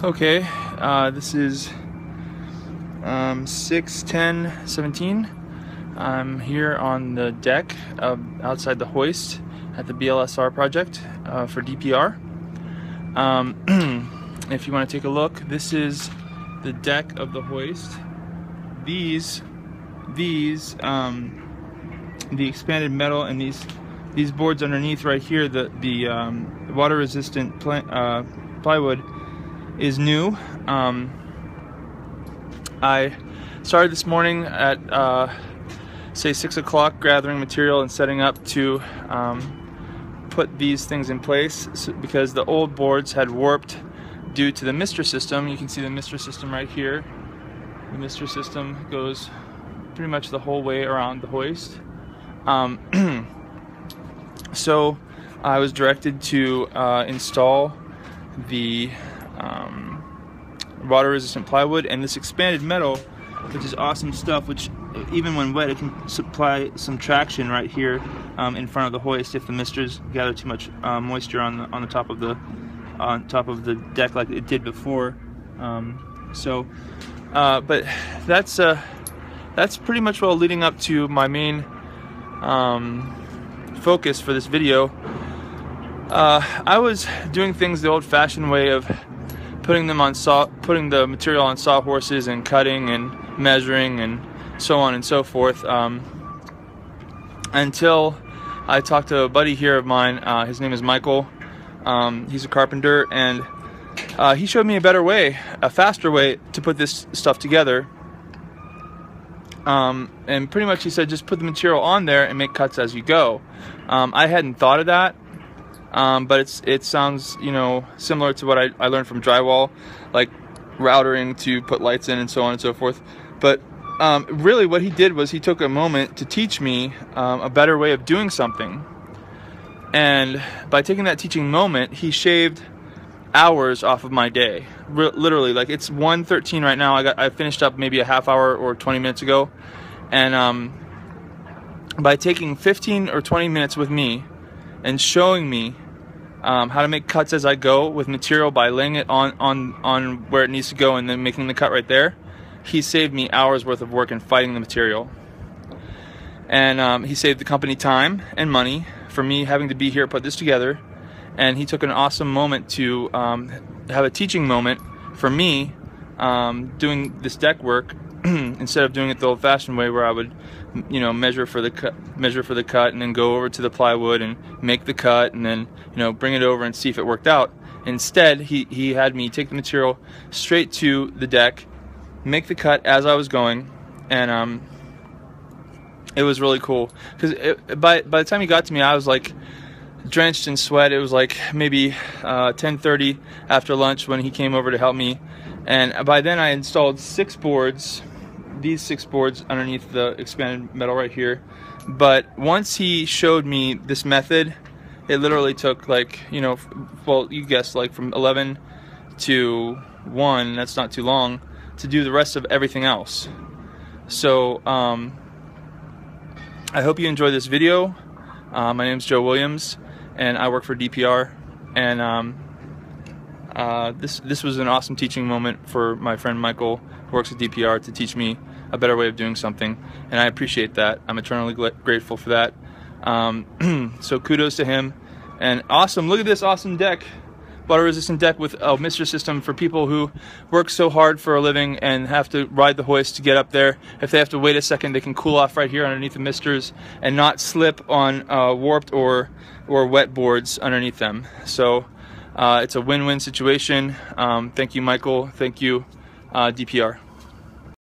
Okay, this is 6/10/17. I'm here on the deck outside the hoist at the BLSR project for DPR. If you want to take a look, this is the deck of the hoist. The expanded metal and these boards underneath right here, the water-resistant plywood is new. I started this morning at say 6 o'clock gathering material and setting up to put these things in place because the old boards had warped due to the mister system. You can see the mister system right here. The mister system goes pretty much the whole way around the hoist. So I was directed to install the water-resistant plywood and this expanded metal, which is awesome stuff, which even when wet it can supply some traction right here in front of the hoist if the misters gather too much moisture on the top of the deck like it did before. But that's pretty much all leading up to my main focus for this video. I was doing things the old-fashioned way of putting the material on sawhorses and cutting and measuring and so on and so forth, until I talked to a buddy here of mine. His name is Michael. He's a carpenter, and he showed me a better way, a faster way to put this stuff together. And pretty much he said just put the material on there and make cuts as you go. I hadn't thought of that. But it sounds, you know, similar to what I learned from drywall, like routering to put lights in and so on and so forth. But really what he did was he took a moment to teach me a better way of doing something. And by taking that teaching moment, he shaved hours off of my day. Literally, like it's 1:13 right now. I finished up maybe a half hour or 20 minutes ago. And by taking 15 or 20 minutes with me and showing me how to make cuts as I go with material by laying it on where it needs to go and then making the cut right there, he saved me hours worth of work in fighting the material. And he saved the company time and money for me having to be here put this together. And he took an awesome moment to have a teaching moment for me doing this deck work instead of doing it the old-fashioned way where I would, you know, measure for the cut and then go over to the plywood and make the cut and then, you know, bring it over and see if it worked out. Instead, he had me take the material straight to the deck, make the cut as I was going, and it was really cool because by the time he got to me, I was like drenched in sweat. It was like maybe 10:30 after lunch when he came over to help me, and by then I installed 6 boards. These 6 boards underneath the expanded metal right here. But once he showed me this method, it literally took, like, you know, well, you guessed, like from 11 to 1, that's not too long, to do the rest of everything else. So I hope you enjoy this video. My name is Joe Williams and I work for DPR, and this was an awesome teaching moment for my friend Michael, who works at DPR, to teach me a better way of doing something, and I appreciate that. I'm eternally grateful for that. So kudos to him. And awesome, look at this awesome deck, water-resistant deck with a mister system for people who work so hard for a living and have to ride the hoist to get up there. If they have to wait a second, they can cool off right here underneath the misters and not slip on warped or wet boards underneath them. So it's a win-win situation. Thank you, Michael. Thank you, DPR.